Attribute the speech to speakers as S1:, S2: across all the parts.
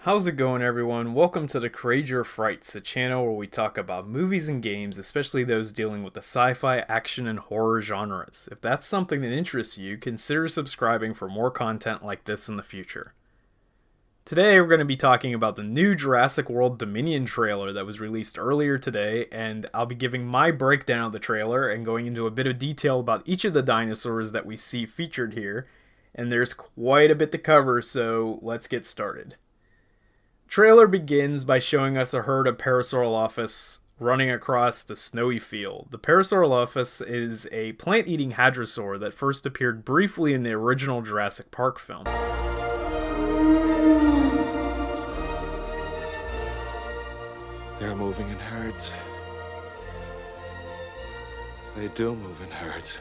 S1: How's it going, everyone? Welcome to the Courage Your Frights, a channel where we talk about movies and games, especially those dealing with the sci-fi, action, and horror genres. If that's something that interests you, consider subscribing for more content like this in the future. Today we're going to be talking about the new Jurassic World Dominion trailer that was released earlier today, and I'll be giving my breakdown of the trailer and going into a bit of detail about each of the dinosaurs that we see featured here, and there's quite a bit to cover, so let's get started. Trailer begins by showing us a herd of Parasaurolophus running across the snowy field. The Parasaurolophus is a plant-eating hadrosaur that first appeared briefly in the original Jurassic Park film.
S2: They're moving in herds. They do move in herds.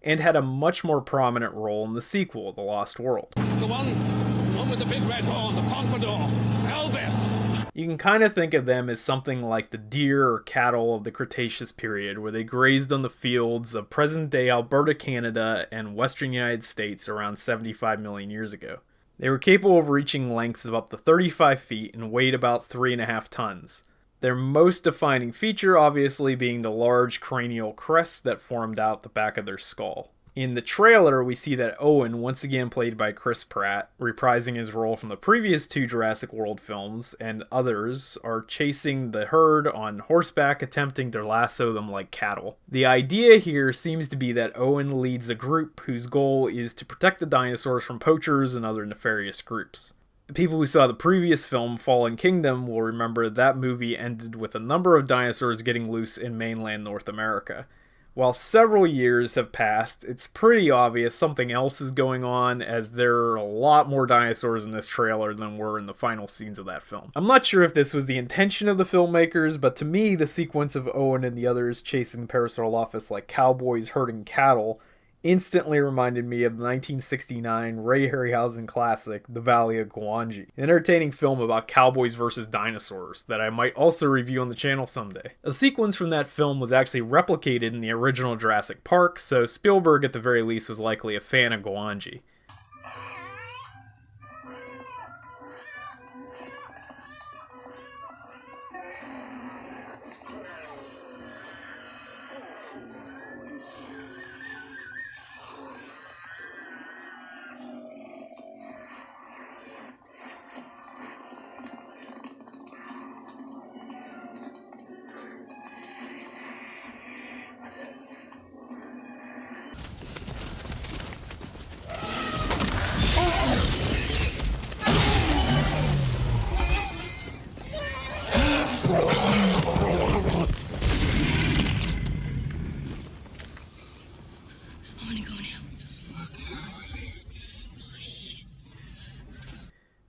S1: And had a much more prominent role in the sequel, The Lost World.
S3: The one with the big red horn, the pompadour, Albert.
S1: You can kind of think of them as something like the deer or cattle of the Cretaceous period, where they grazed on the fields of present-day Alberta, Canada, and western United States around 75 million years ago. They were capable of reaching lengths of up to 35 feet and weighed about 3.5 tons. Their most defining feature obviously being the large cranial crest that formed out the back of their skull. In the trailer, we see that Owen, once again played by Chris Pratt, reprising his role from the previous two Jurassic World films, and others are chasing the herd on horseback, attempting to lasso them like cattle. The idea here seems to be that Owen leads a group whose goal is to protect the dinosaurs from poachers and other nefarious groups. People who saw the previous film, Fallen Kingdom, will remember that movie ended with a number of dinosaurs getting loose in mainland North America. While several years have passed, it's pretty obvious something else is going on, as there are a lot more dinosaurs in this trailer than were in the final scenes of that film. I'm not sure if this was the intention of the filmmakers, but to me, the sequence of Owen and the others chasing Parasaurolophus like cowboys herding cattle instantly reminded me of the 1969 Ray Harryhausen classic, The Valley of Gwangi, an entertaining film about cowboys versus dinosaurs that I might also review on the channel someday. A sequence from that film was actually replicated in the original Jurassic Park, so Spielberg at the very least was likely a fan of Gwangi.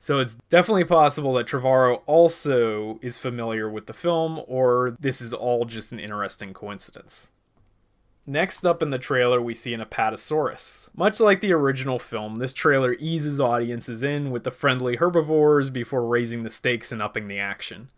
S1: So it's definitely possible that Trevorrow also is familiar with the film, or this is all just an interesting coincidence. Next up in the trailer, we see an Apatosaurus. Much like the original film, this trailer eases audiences in with the friendly herbivores before raising the stakes and upping the action.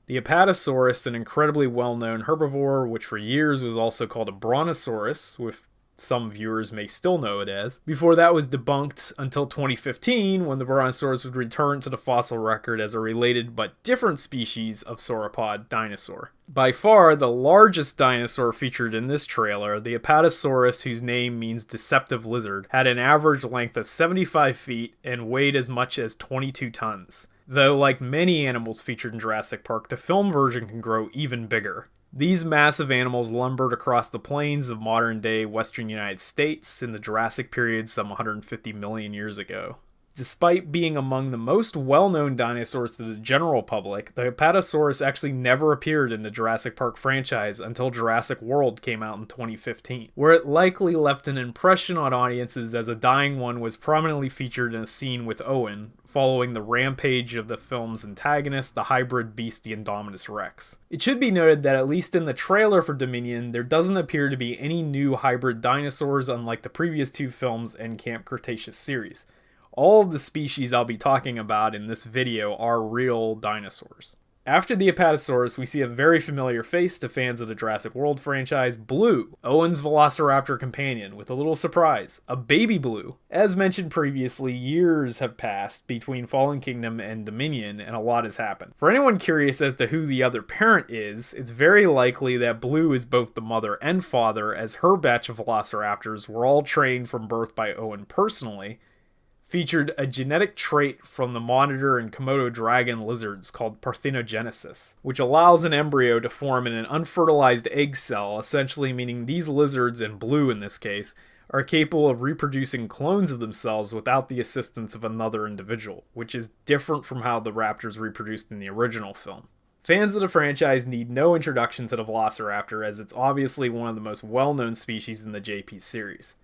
S1: The Apatosaurus, an incredibly well-known herbivore, which for years was also called a Brontosaurus, with some viewers may still know it as, before that was debunked until 2015 when the Brontosaurus would return to the fossil record as a related but different species of sauropod dinosaur. By far the largest dinosaur featured in this trailer, the Apatosaurus, whose name means deceptive lizard, had an average length of 75 feet and weighed as much as 22 tons. Though, like many animals featured in Jurassic Park, the film version can grow even bigger. These massive animals lumbered across the plains of modern-day western United States in the Jurassic period some 150 million years ago. Despite being among the most well-known dinosaurs to the general public, the Apatosaurus actually never appeared in the Jurassic Park franchise until Jurassic World came out in 2015, where it likely left an impression on audiences as a dying one was prominently featured in a scene with Owen, following the rampage of the film's antagonist, the hybrid beast the Indominus Rex. It should be noted that at least in the trailer for Dominion, there doesn't appear to be any new hybrid dinosaurs unlike the previous two films and Camp Cretaceous series. All of the species I'll be talking about in this video are real dinosaurs. After the Apatosaurus, we see a very familiar face to fans of the Jurassic World franchise, Blue, Owen's Velociraptor companion, with a little surprise, a baby Blue. As mentioned previously, years have passed between Fallen Kingdom and Dominion, and a lot has happened. For anyone curious as to who the other parent is, it's very likely that Blue is both the mother and father, as her batch of Velociraptors were all trained from birth by Owen personally, featured a genetic trait from the monitor and Komodo dragon lizards called parthenogenesis, which allows an embryo to form in an unfertilized egg cell, essentially meaning these lizards, and Blue in this case, are capable of reproducing clones of themselves without the assistance of another individual, which is different from how the raptors reproduced in the original film. Fans of the franchise need no introduction to the Velociraptor, as it's obviously one of the most well-known species in the JP series.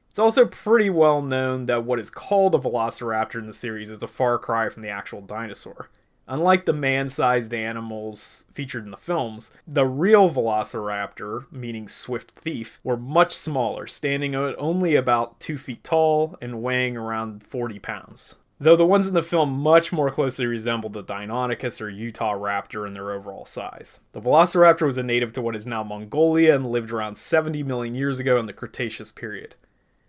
S1: It's also pretty well known that what is called a velociraptor in the series is a far cry from the actual dinosaur. Unlike the man-sized animals featured in the films, the real velociraptor, meaning swift thief, were much smaller, standing at only about 2 feet tall and weighing around 40 pounds. Though the ones in the film much more closely resembled the Deinonychus or Utah raptor in their overall size. The velociraptor was a native to what is now Mongolia and lived around 70 million years ago in the Cretaceous period.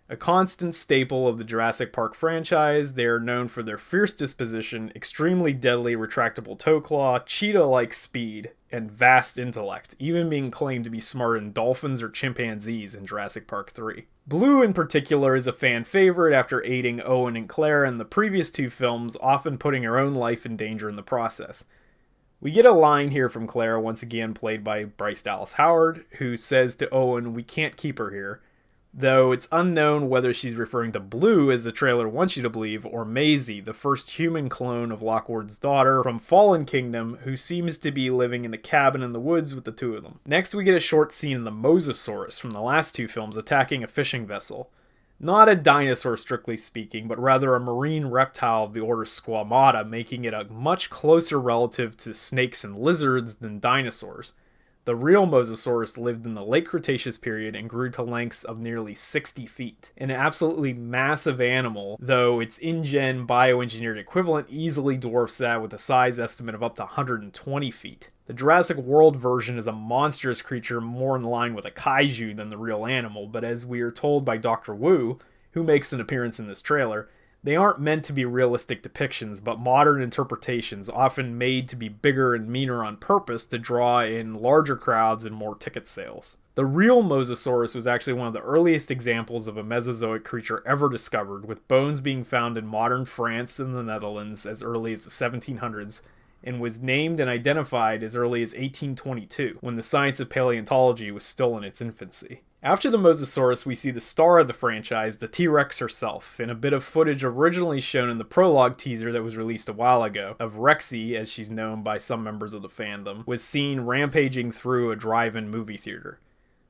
S1: A constant staple of the Jurassic Park franchise, they are known for their fierce disposition, extremely deadly retractable toe claw, cheetah-like speed, and vast intellect, even being claimed to be smarter than dolphins or chimpanzees in Jurassic Park 3. Blue in particular is a fan favorite after aiding Owen and Claire in the previous 2 films, often putting her own life in danger in the process. We get a line here from Claire, once again played by Bryce Dallas Howard, who says to Owen, "We can't keep her here," though it's unknown whether she's referring to Blue, as the trailer wants you to believe, or Maisie, the first human clone of Lockwood's daughter from Fallen Kingdom, who seems to be living in a cabin in the woods with the 2 of them. Next, we get a short scene of the Mosasaurus from the last 2 films attacking a fishing vessel. Not a dinosaur strictly speaking, but rather a marine reptile of the order Squamata, making it a much closer relative to snakes and lizards than dinosaurs. The real Mosasaurus lived in the late Cretaceous period and grew to lengths of nearly 60 feet. An absolutely massive animal, though its InGen bioengineered equivalent easily dwarfs that with a size estimate of up to 120 feet. The Jurassic World version is a monstrous creature more in line with a kaiju than the real animal, but as we are told by Dr. Wu, who makes an appearance in this trailer, they aren't meant to be realistic depictions, but modern interpretations, often made to be bigger and meaner on purpose to draw in larger crowds and more ticket sales. The real Mosasaurus was actually one of the earliest examples of a Mesozoic creature ever discovered, with bones being found in modern France and the Netherlands as early as the 1700s, and was named and identified as early as 1822, when the science of paleontology was still in its infancy. After the Mosasaurus, we see the star of the franchise, the T-Rex herself, in a bit of footage originally shown in the prologue teaser that was released a while ago, of Rexy, as she's known by some members of the fandom, was seen rampaging through a drive-in movie theater.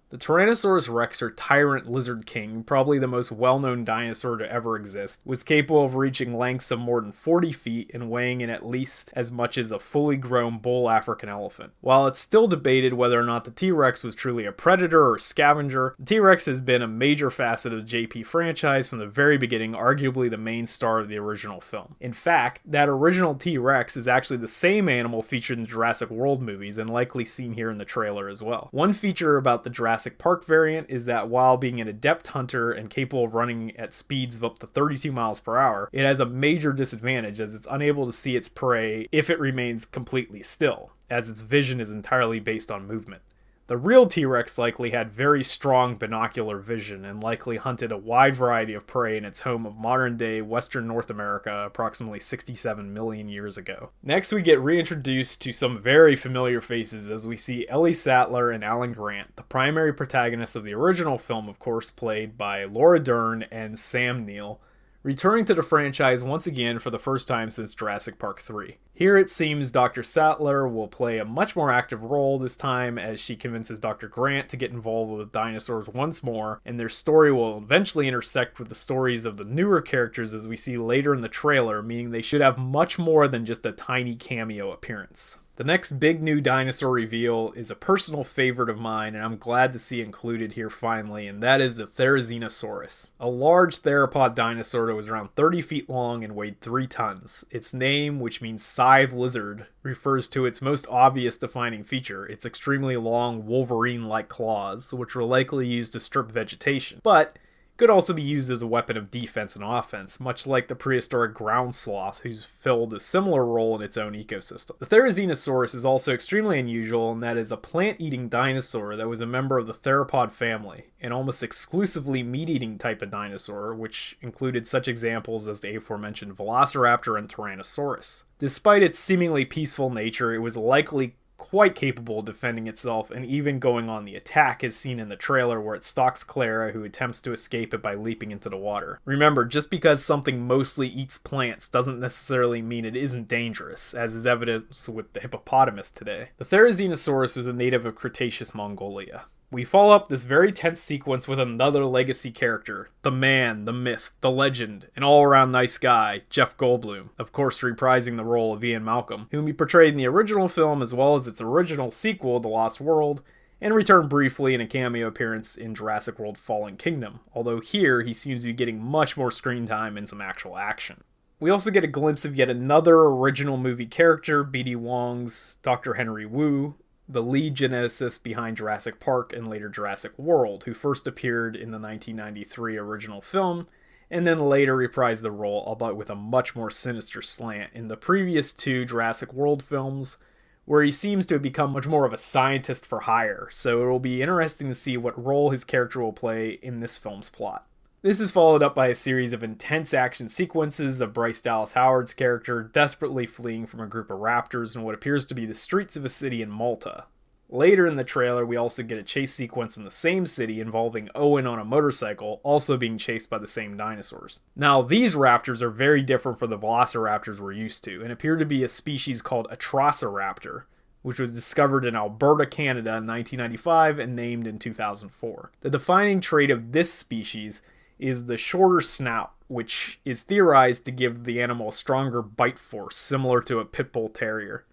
S1: The Tyrannosaurus Rex, or Tyrant Lizard King, probably the most well-known dinosaur to ever exist, was capable of reaching lengths of more than 40 feet and weighing in at least as much as a fully grown bull African elephant. While it's still debated whether or not the T-Rex was truly a predator or scavenger, the T-Rex has been a major facet of the JP franchise from the very beginning, arguably the main star of the original film. In fact, that original T-Rex is actually the same animal featured in the Jurassic World movies and likely seen here in the trailer as well. One feature about the Jurassic Park variant is that while being an adept hunter and capable of running at speeds of up to 32 miles per hour, it has a major disadvantage as it's unable to see its prey if it remains completely still, as its vision is entirely based on movement. The real T-Rex likely had very strong binocular vision and likely hunted a wide variety of prey in its home of modern-day Western North America approximately 67 million years ago. Next, we get reintroduced to some very familiar faces as we see Ellie Sattler and Alan Grant, the primary protagonists of the original film, of course, played by Laura Dern and Sam Neill, returning to the franchise once again for the first time since Jurassic Park 3. Here it seems Dr. Sattler will play a much more active role this time as she convinces Dr. Grant to get involved with the dinosaurs once more, and their story will eventually intersect with the stories of the newer characters as we see later in the trailer, meaning they should have much more than just a tiny cameo appearance. The next big new dinosaur reveal is a personal favorite of mine, and I'm glad to see included here finally, and that is the Therizinosaurus, a large theropod dinosaur that was around 30 feet long and weighed 3 tons. Its name, which means scythe lizard, refers to its most obvious defining feature, its extremely long Wolverine-like claws, which were likely used to strip vegetation, but could also be used as a weapon of defense and offense, much like the prehistoric ground sloth, who's filled a similar role in its own ecosystem. The Therizinosaurus is also extremely unusual in that it is a plant-eating dinosaur that was a member of the theropod family, an almost exclusively meat-eating type of dinosaur, which included such examples as the aforementioned Velociraptor and Tyrannosaurus. Despite its seemingly peaceful nature, it was likely quite capable of defending itself and even going on the attack, as seen in the trailer where it stalks Clara, who attempts to escape it by leaping into the water. Remember, just because something mostly eats plants doesn't necessarily mean it isn't dangerous, as is evidenced with the hippopotamus today. The Therizinosaurus was a native of Cretaceous Mongolia. We follow up this very tense sequence with another legacy character, the man, the myth, the legend, an all-around nice guy, Jeff Goldblum, of course reprising the role of Ian Malcolm, whom he portrayed in the original film as well as its original sequel, The Lost World, and returned briefly in a cameo appearance in Jurassic World Fallen Kingdom, although here he seems to be getting much more screen time and some actual action. We also get a glimpse of yet another original movie character, B.D. Wong's Dr. Henry Wu, the lead geneticist behind Jurassic Park and later Jurassic World, who first appeared in the 1993 original film, and then later reprised the role, albeit with a much more sinister slant, in the previous 2 Jurassic World films, where he seems to have become much more of a scientist for hire, so it will be interesting to see what role his character will play in this film's plot. This is followed up by a series of intense action sequences of Bryce Dallas Howard's character desperately fleeing from a group of raptors in what appears to be the streets of a city in Malta. Later in the trailer, we also get a chase sequence in the same city involving Owen on a motorcycle, also being chased by the same dinosaurs. Now, these raptors are very different from the velociraptors we're used to, and appear to be a species called Atrociraptor, which was discovered in Alberta, Canada in 1995 and named in 2004. The defining trait of this species is the shorter snout, which is theorized to give the animal a stronger bite force, similar to a pit bull terrier.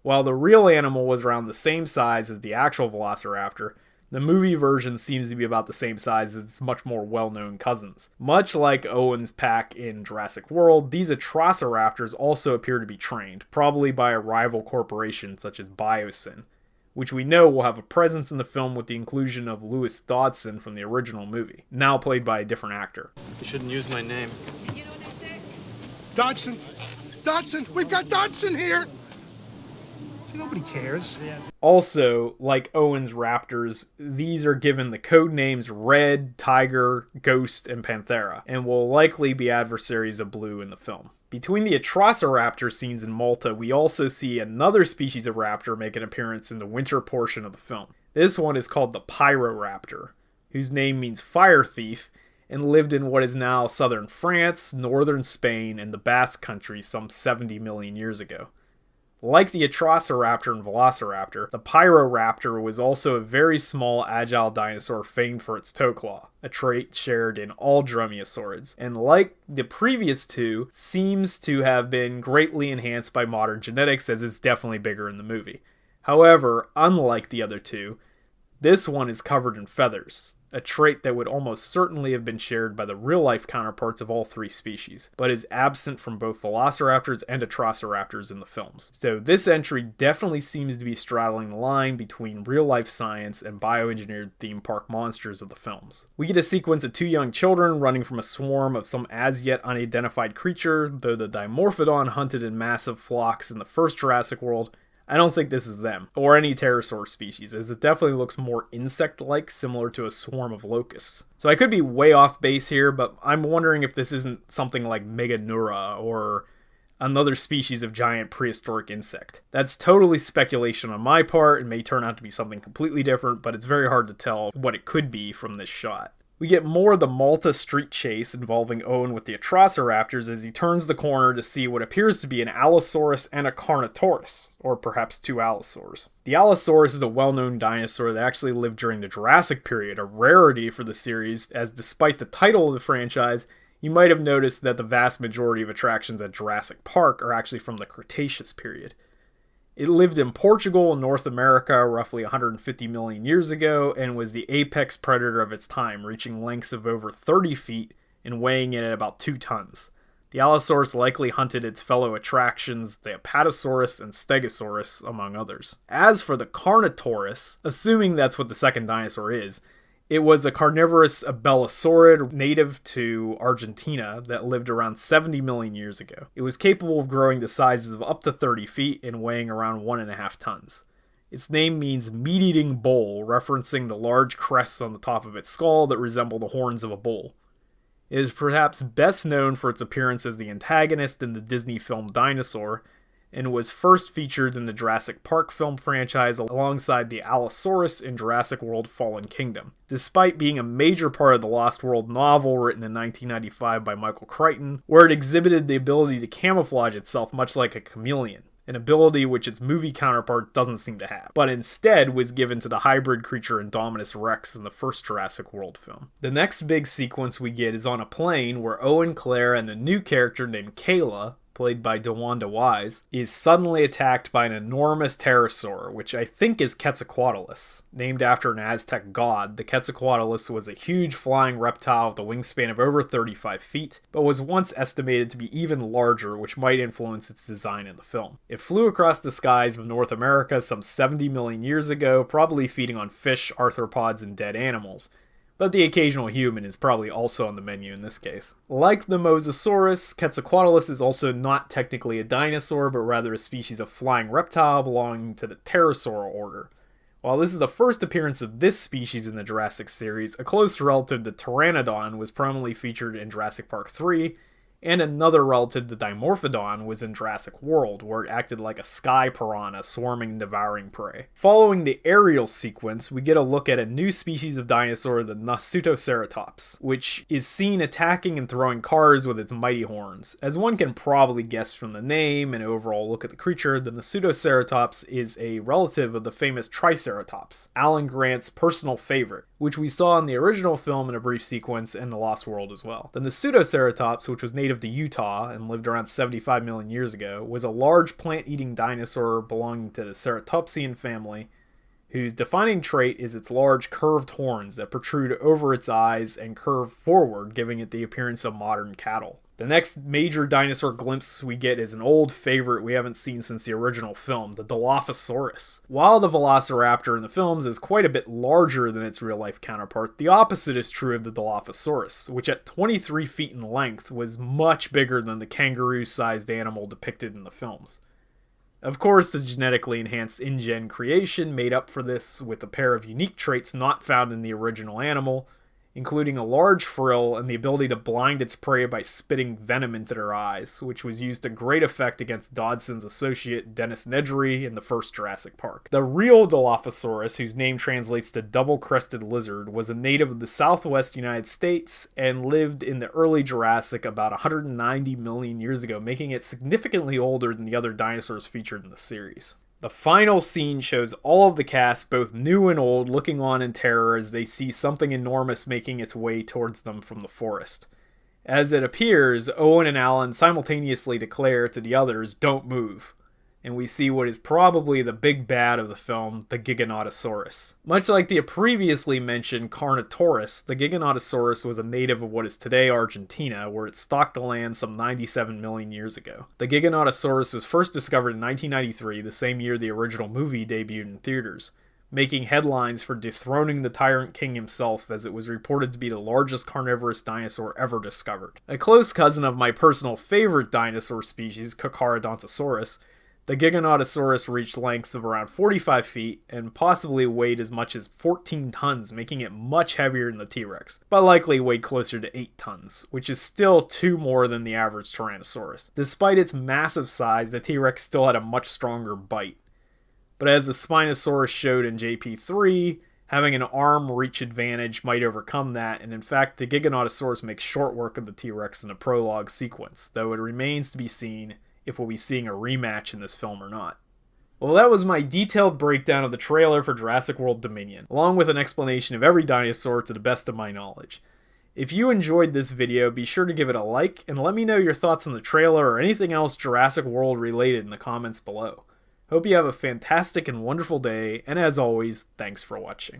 S1: While the real animal was around the same size as the actual velociraptor, the movie version seems to be about the same size as its much more well-known cousins. Much like Owen's pack in Jurassic World, these Atrociraptors also appear to be trained, probably by a rival corporation such as Biosyn, which we know will have a presence in the film with the inclusion of Lewis Dodson from the original movie, now played by a different actor.
S4: You shouldn't use my name.
S5: Dodson! Dodson! We've got Dodson here! See, nobody cares.
S1: Also, like Owen's raptors, these are given the code names Red, Tiger, Ghost, and Panthera, and will likely be adversaries of Blue in the film. Between the Atrociraptor scenes in Malta, we also see another species of raptor make an appearance in the winter portion of the film. This one is called the Pyroraptor, whose name means fire thief, and lived in what is now southern France, northern Spain, and the Basque Country some 70 million years ago. Like the Atrociraptor and Velociraptor, the Pyroraptor was also a very small, agile dinosaur famed for its toe claw, a trait shared in all dromaeosaurids, and like the previous 2, seems to have been greatly enhanced by modern genetics, as it's definitely bigger in the movie. However, unlike the other 2, this one is covered in feathers, a trait that would almost certainly have been shared by the real-life counterparts of all 3 species, but is absent from both Velociraptors and Atrociraptors in the films. So this entry definitely seems to be straddling the line between real-life science and bioengineered theme park monsters of the films. We get a sequence of 2 young children running from a swarm of some as-yet unidentified creature, though the Dimorphodon hunted in massive flocks in the first Jurassic World. I don't think this is them, or any pterosaur species, as it definitely looks more insect-like, similar to a swarm of locusts. So I could be way off base here, but I'm wondering if this isn't something like Meganeura, or another species of giant prehistoric insect. That's totally speculation on my part, and may turn out to be something completely different, but it's very hard to tell what it could be from this shot. We get more of the Malta street chase involving Owen with the Atrociraptors as he turns the corner to see what appears to be an Allosaurus and a Carnotaurus, or perhaps 2 Allosaurs. The Allosaurus is a well-known dinosaur that actually lived during the Jurassic period, a rarity for the series, as despite the title of the franchise, you might have noticed that the vast majority of attractions at Jurassic Park are actually from the Cretaceous period. It lived in Portugal and North America roughly 150 million years ago and was the apex predator of its time, reaching lengths of over 30 feet and weighing in at about 2 tons. The Allosaurus likely hunted its fellow attractions, the Apatosaurus and Stegosaurus, among others. As for the Carnotaurus, assuming that's what the second dinosaur is, it was a carnivorous abelosaurid native to Argentina that lived around 70 million years ago. It was capable of growing to sizes of up to 30 feet and weighing around 1.5 tons. Its name means meat-eating bull, referencing the large crests on the top of its skull that resemble the horns of a bull. It is perhaps best known for its appearance as the antagonist in the Disney film Dinosaur, and was first featured in the Jurassic Park film franchise alongside the Allosaurus in Jurassic World Fallen Kingdom. Despite being a major part of the Lost World novel written in 1995 by Michael Crichton, where it exhibited the ability to camouflage itself much like a chameleon, an ability which its movie counterpart doesn't seem to have, but instead was given to the hybrid creature Indominus Rex in the first Jurassic World film. The next big sequence we get is on a plane where Owen, Claire, and a new character named Kayla, played by DeWanda Wise, is suddenly attacked by an enormous pterosaur, which I think is Quetzalcoatlus. Named after an Aztec god, the Quetzalcoatlus was a huge flying reptile with a wingspan of over 35 feet, but was once estimated to be even larger, which might influence its design in the film. It flew across the skies of North America some 70 million years ago, probably feeding on fish, arthropods, and dead animals. But the occasional human is probably also on the menu in this case. Like the Mosasaurus, Quetzalcoatlus is also not technically a dinosaur, but rather a species of flying reptile belonging to the pterosaur order. While this is the first appearance of this species in the Jurassic series, a close relative to Pteranodon was prominently featured in Jurassic Park 3, and another relative to Dimorphodon was in Jurassic World, where it acted like a sky piranha swarming and devouring prey. Following the aerial sequence, we get a look at a new species of dinosaur, the Nasutoceratops, which is seen attacking and throwing cars with its mighty horns. As one can probably guess from the name and overall look at the creature, the Nasutoceratops is a relative of the famous Triceratops, Alan Grant's personal favorite, which we saw in the original film in a brief sequence and The Lost World as well. The Nasutoceratops, which was native to Utah and lived around 75 million years ago, was a large plant-eating dinosaur belonging to the Ceratopsian family, whose defining trait is its large curved horns that protrude over its eyes and curve forward, giving it the appearance of modern cattle. The next major dinosaur glimpse we get is an old favorite we haven't seen since the original film, the Dilophosaurus. While the Velociraptor in the films is quite a bit larger than its real-life counterpart, the opposite is true of the Dilophosaurus, which at 23 feet in length was much bigger than the kangaroo-sized animal depicted in the films. Of course, the genetically enhanced InGen creation made up for this with a pair of unique traits not found in the original animal, including a large frill and the ability to blind its prey by spitting venom into their eyes, which was used to great effect against Dodson's associate Dennis Nedry in the first Jurassic Park. The real Dilophosaurus, whose name translates to double-crested lizard, was a native of the southwest United States and lived in the early Jurassic about 190 million years ago, making it significantly older than the other dinosaurs featured in the series. The final scene shows all of the cast, both new and old, looking on in terror as they see something enormous making its way towards them from the forest. As it appears, Owen and Alan simultaneously declare to the others, "Don't move," and we see what is probably the big bad of the film, the Giganotosaurus. Much like the previously mentioned Carnotaurus, the Giganotosaurus was a native of what is today Argentina, where it stalked the land some 97 million years ago. The Giganotosaurus was first discovered in 1993, the same year the original movie debuted in theaters, making headlines for dethroning the Tyrant King himself, as it was reported to be the largest carnivorous dinosaur ever discovered. A close cousin of my personal favorite dinosaur species, Carcharodontosaurus, the Giganotosaurus reached lengths of around 45 feet and possibly weighed as much as 14 tons, making it much heavier than the T-Rex, but likely weighed closer to 8 tons, which is still 2 more than the average Tyrannosaurus. Despite its massive size, the T-Rex still had a much stronger bite. But as the Spinosaurus showed in JP3, having an arm reach advantage might overcome that, and in fact the Giganotosaurus makes short work of the T-Rex in the prologue sequence, though it remains to be seen if we'll be seeing a rematch in this film or not. Well, that was my detailed breakdown of the trailer for Jurassic World Dominion, along with an explanation of every dinosaur to the best of my knowledge. If you enjoyed this video, be sure to give it a like, and let me know your thoughts on the trailer or anything else Jurassic World related in the comments below. Hope you have a fantastic and wonderful day, and as always, thanks for watching.